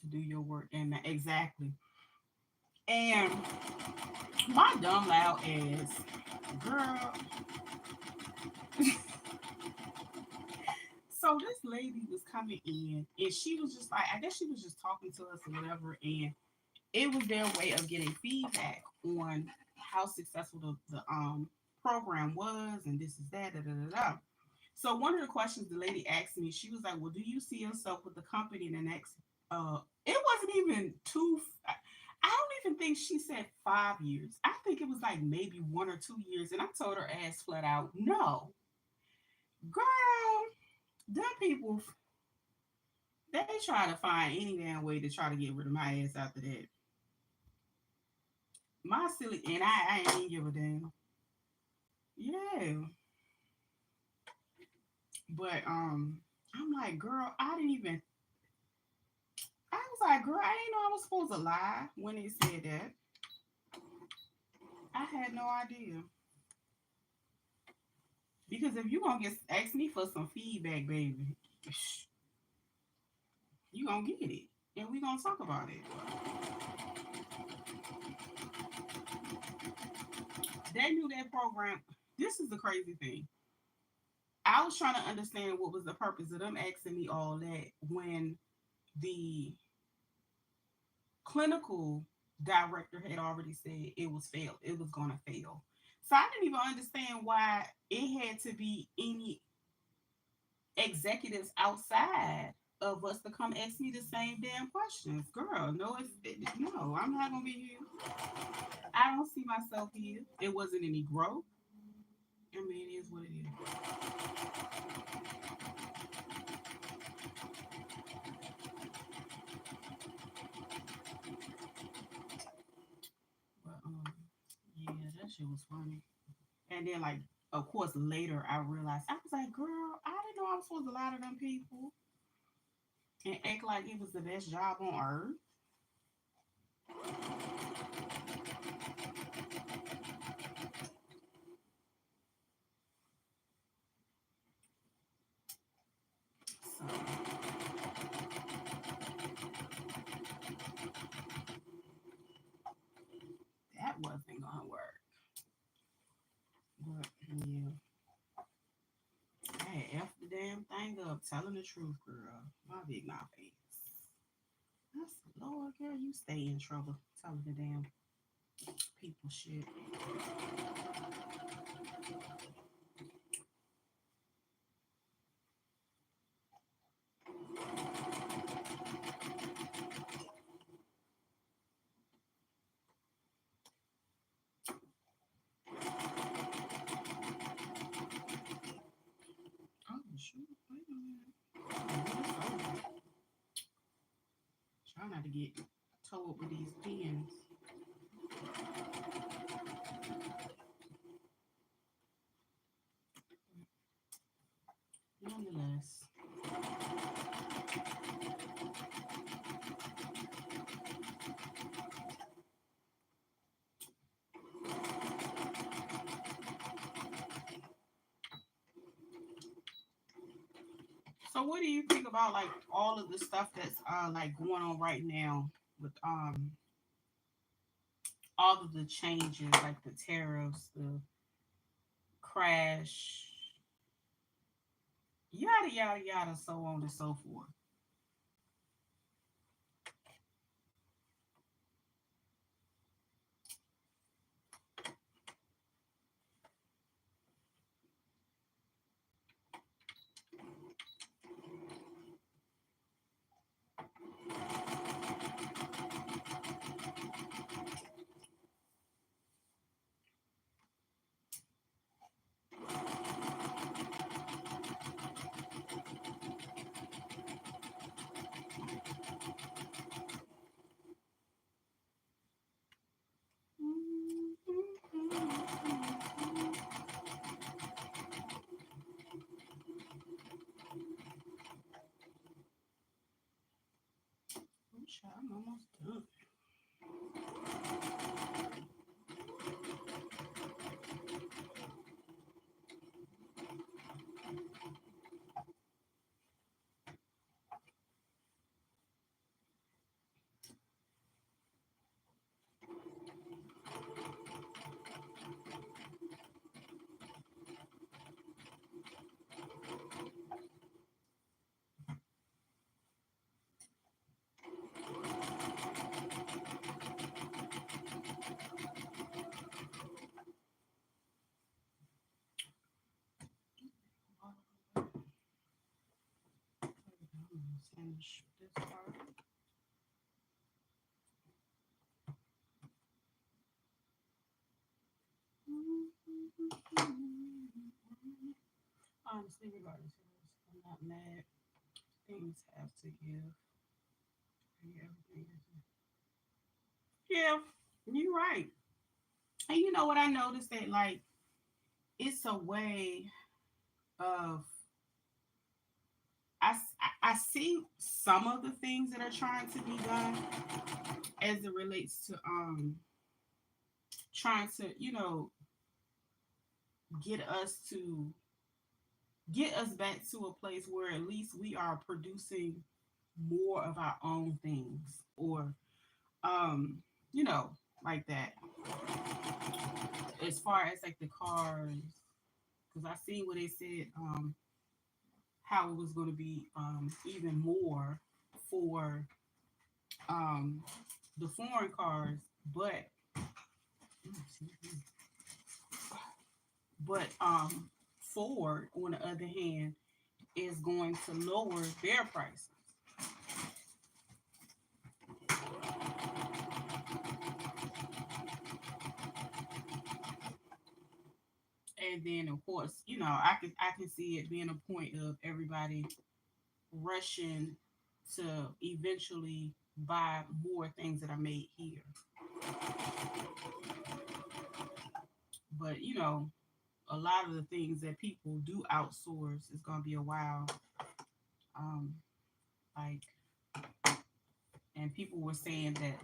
to do your work and exactly. And my dumb loud ass girl. So this lady was coming in and she was just like, I guess she was just talking to us or whatever, and it was their way of getting feedback on how successful the program was and this is that da, da, da, da. So one of the questions the lady asked me, she was like, well, do you see yourself with the company in the next it wasn't even I don't even think she said 5 years. I think it was like maybe 1 or 2 years. And I told her ass flat out, no. Girl, them people, they try to find any damn way to try to get rid of my ass after that. My silly, and I ain't even give a damn. Yeah. But I'm like, girl, I didn't even I was like, girl, I ain't know I was supposed to lie when they said that. I had no idea. Because if you gonna get ask me for some feedback, baby, you gonna get it. And we gonna talk about it. They knew that program. This is the crazy thing. I was trying to understand what was the purpose of them asking me all that when the clinical director had already said it was failed. It was gonna fail. So I didn't even understand why it had to be any executives outside. of us to come ask me the same damn questions. Girl, no, no, I'm not gonna be here. I don't see myself here. It wasn't any growth. I mean, it is what it is. But yeah, that shit was funny. And then like, of course, later I realized I was like, girl, I didn't know I was supposed to lie to them people and act like it was the best job on earth. So that wasn't gonna work. But yeah, I had F the damn thing up, telling the truth, girl. My big mouth ass. I said, Lord, girl, you stay in trouble telling the damn people shit. Oh, shoot. Wait a minute. Try not to get told with these pins. Nonetheless. So what do you think about like all of the stuff that's like going on right now with all of the changes, like the tariffs, the crash, yada yada yada, so on and so forth. I'm almost done. Finish this part. Honestly, regardless of this, I'm not mad. Things have to give. Yeah, yeah, you're right. And you know what I noticed that like it's a way of I see some of the things that are trying to be done as it relates to trying to get us to get us back to a place where at least we are producing more of our own things or um you know like that as far as like the cars because I seen what they said how it was going to be even more for um the foreign cars but Ford on the other hand is going to lower their prices And then of course, you know, I can see it being a point of everybody rushing to eventually buy more things that are made here. But you know, a lot of the things that people do outsource is going to be a while. Um, like, and people were saying that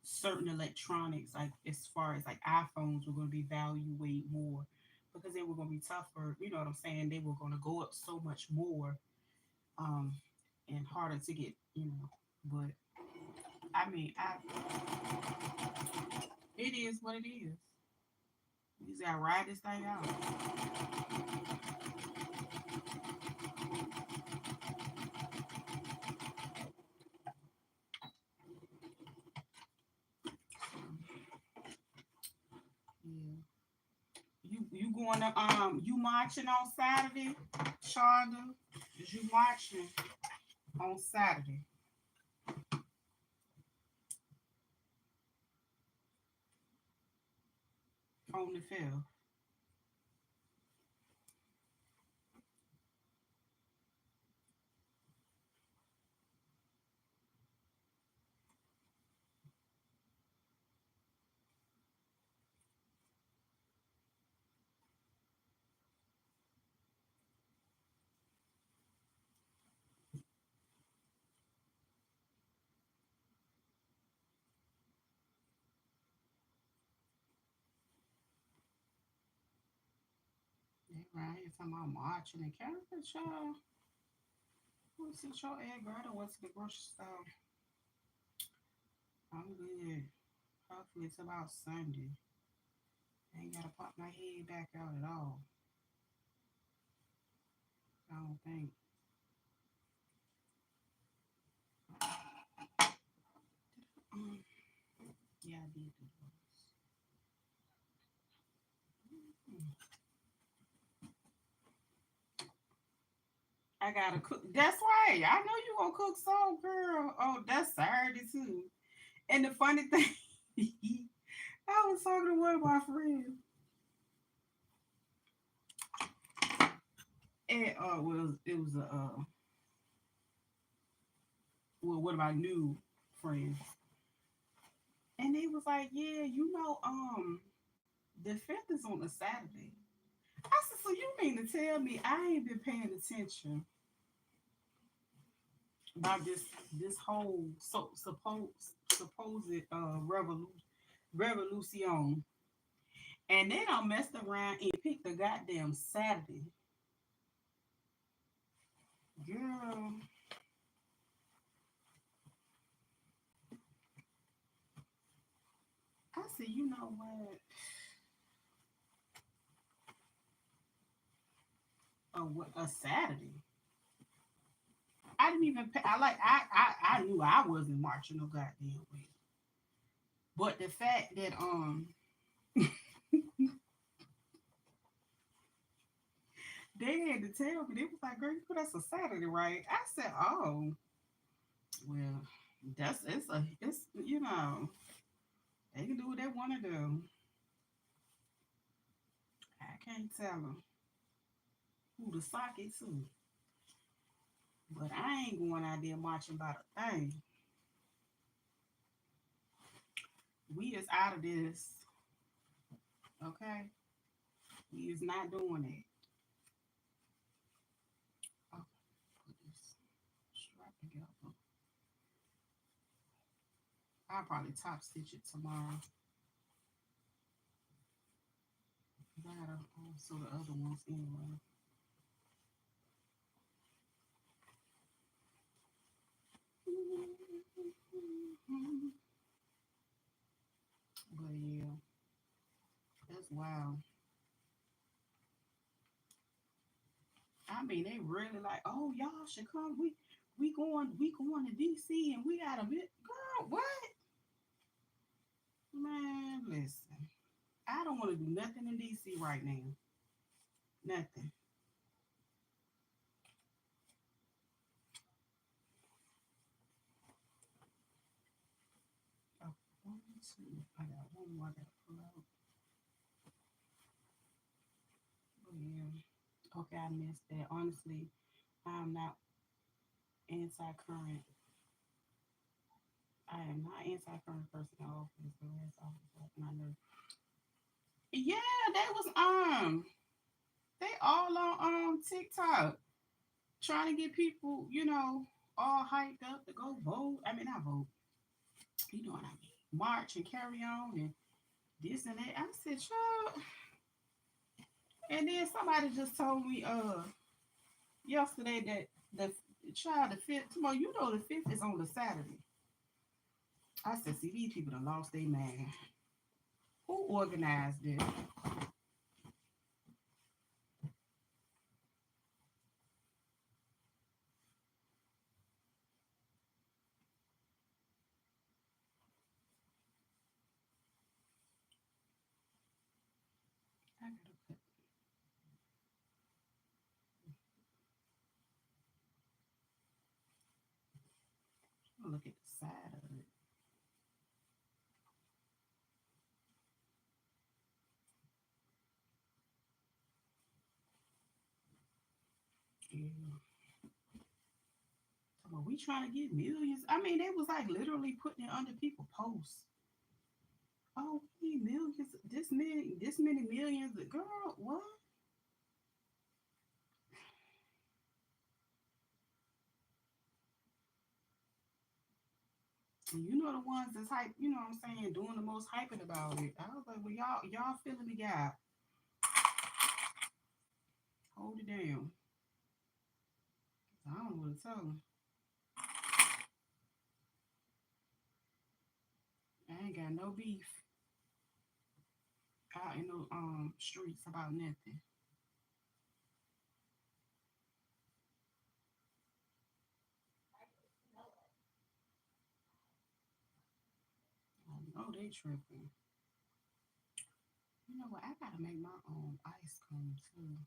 certain electronics, like as far as like iPhones, were going to be valued way more because they were going to be tougher. You know what I'm saying? They were going to go up so much more, um, and harder to get. You know, but I mean, it is what it is. We just gotta ride this thing out. Yeah. You going to you marching on Saturday, Shonda? Is you marching on Saturday on the 5th? They right here talking about marching and Canada, child. What's in your egg? Girl, I done went to the grocery store. I'm good. Hopefully it's about Sunday. I ain't gotta pop my head back out at all. I don't think. Um, yeah, I did do those. Mm. I gotta cook. That's right. I know you gonna cook some, girl. Oh, that's Saturday too. And the funny thing, I was talking to one of my friends, and well, it was a well, one of my new friends, and they was like, "Yeah, you know, the 5th is on a Saturday." I said, "So you mean to tell me I ain't been paying attention about this whole supposed revolution, and then I messed around and picked the goddamn Saturday, girl." I said, "You know what? A Saturday. I didn't even pay. I knew I wasn't marching no goddamn way. But the fact that they had to tell me, they was like, "Girl, you put us a Saturday, right?" I said, "Oh, well, it's you know, they can do what they want to do. I can't tell them who to sock it to, but I ain't going out there marching about a thing. We is out of this, okay? We is not doing it." Oh, put this strap together. I'll probably top stitch it tomorrow. I gotta sew the other ones anyway. But yeah, that's wild. I mean, they really like, "Oh, y'all should come. We going to DC and we got a bit." Girl, what? Man, listen. I don't want to do nothing in DC right now. Nothing. Oh, one, two. I got one more I gotta pull out. Okay, I missed that. Honestly, I'm not anti-current. I am not anti-current person at all. For the last office, my nerve. Yeah, they all on TikTok trying to get people, all hyped up to go vote. I mean, not vote. You know what I mean? March and carry on and this and that. I said, child. And then somebody just told me yesterday that the fifth tomorrow, the fifth is on the Saturday. I said, see, these people done lost their man. Who organized this? I gotta look at the side of it. Yeah. Well, we trying to get millions. I mean, they was like literally putting it under people posts. Oh, we need millions. This many millions. Girl, what? And you know the ones that's hype. You know what I'm saying? Doing the most hyping about it. I was like, well, y'all feeling the gap. Hold it down. I don't know what to tell them. I ain't got no beef out in the streets about nothing. I know they tripping. You know what? I gotta make my own ice cream too.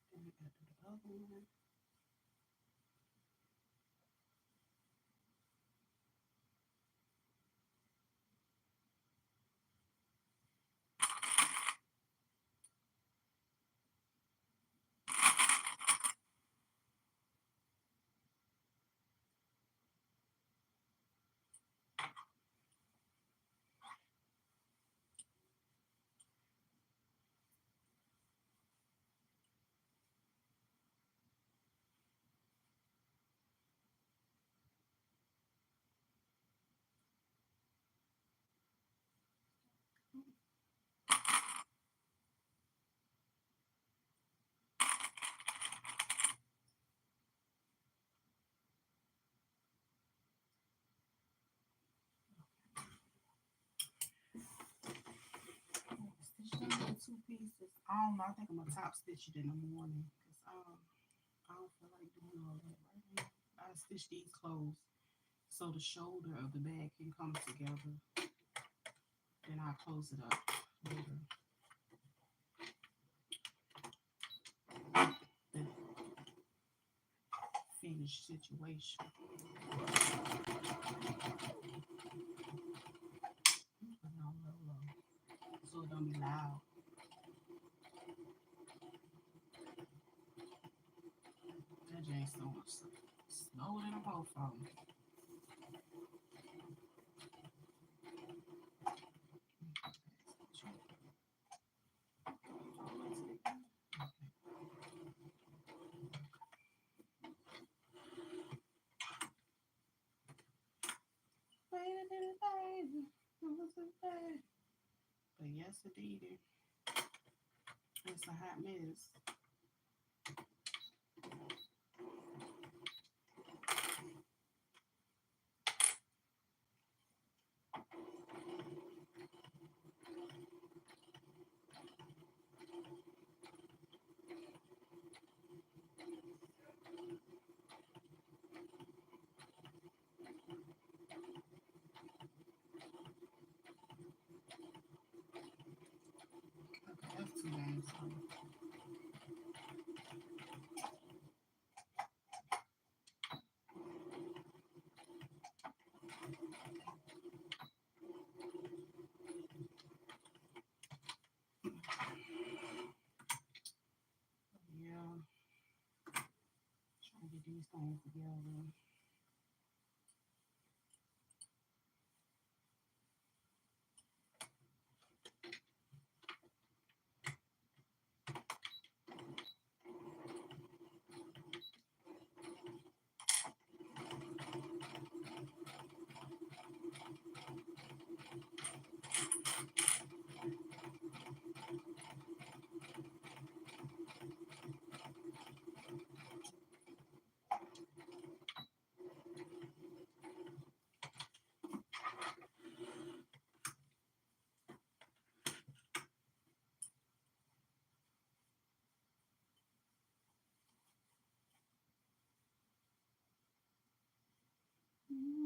Oh, then I gotta do the other one. Stitch them in two pieces. I don't know. I think I'm gonna top stitch it in the morning because I don't feel like doing all that right now. I stitch these closed so the shoulder of the bag can come together. Then I close it up later. The finished situation. Put it on low, low, so it don't be loud. That James slower than a both of them. But yes, indeed, it's a hot mess. Yeah, trying to get these things together. I'm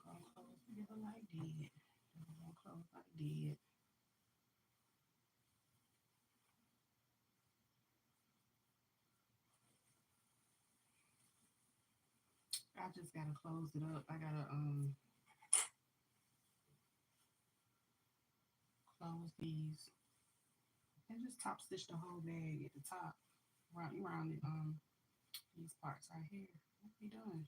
gonna close together like did. I'm gonna close like did. I just gotta close it up. I gotta close these and just top stitch the whole bag at the top. Around the these parts right here. What we doing?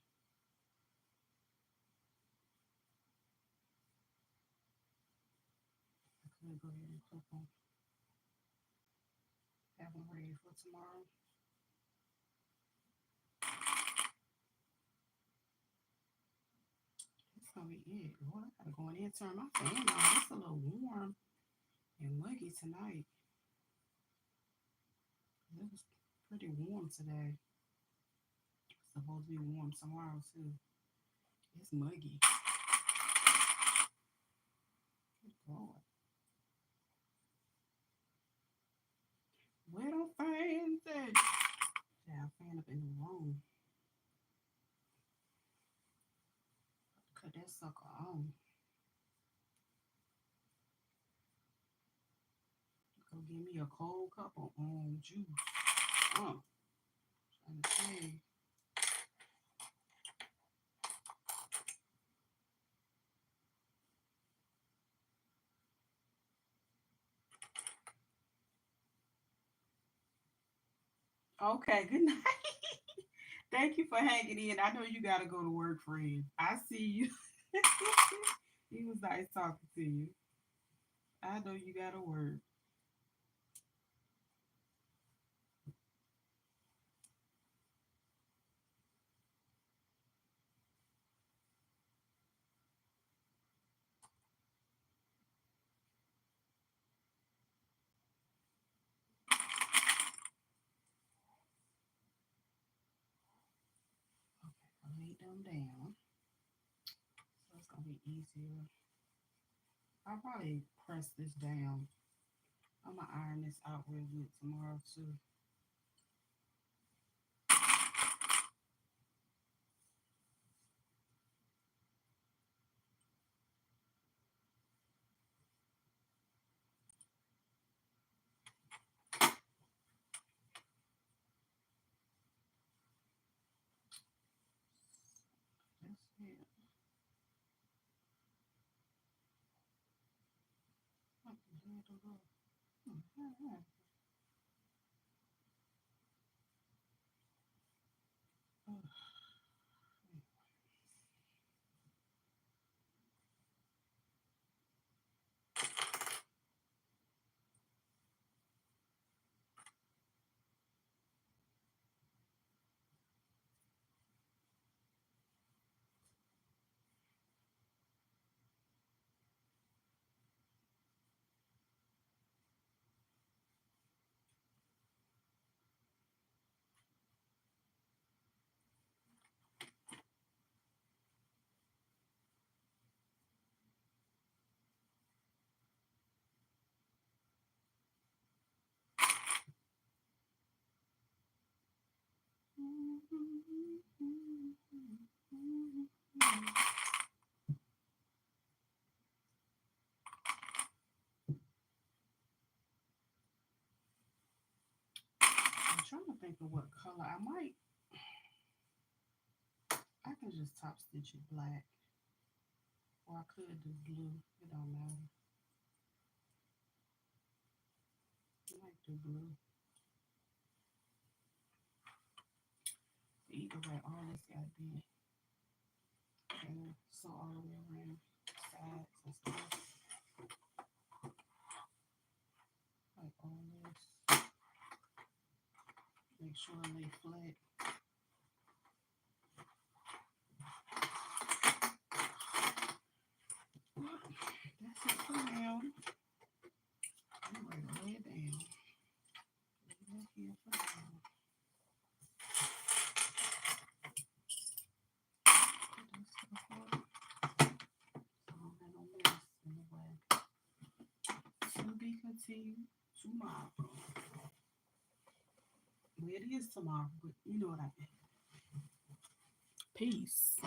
I could go ahead and clip them. Have them ready for tomorrow. That's gonna be it. Lord, I gotta go in there and turn my fan on. It's a little warm and muggy tonight. It was pretty warm today. It's supposed to be warm tomorrow too. It's muggy. Good Lord. Where the fans at? Yeah, fan up in the room. Cut that sucker on. Go give me a cold cup of juice. Trying to say. Okay, good night. Thank you for hanging in. I know you gotta go to work, friend. I see you. It was nice talking to you. I know you gotta work. Okay, I laid them down, so it's gonna be easier. I'll probably press this down. I'm gonna iron this out real good tomorrow too. That's it. I can handle that. Hmm. I'm trying to think of what color. I can just top stitch it black. Or I could do blue. It don't matter. I might do blue. Either way, all this gotta be so all the way around sides and stuff. Like all this. Make sure I lay flat. That's it for now. I'm ready to lay it down. Lay that here for now. To be continued tomorrow. Well, it is tomorrow, but you know what I mean. Peace.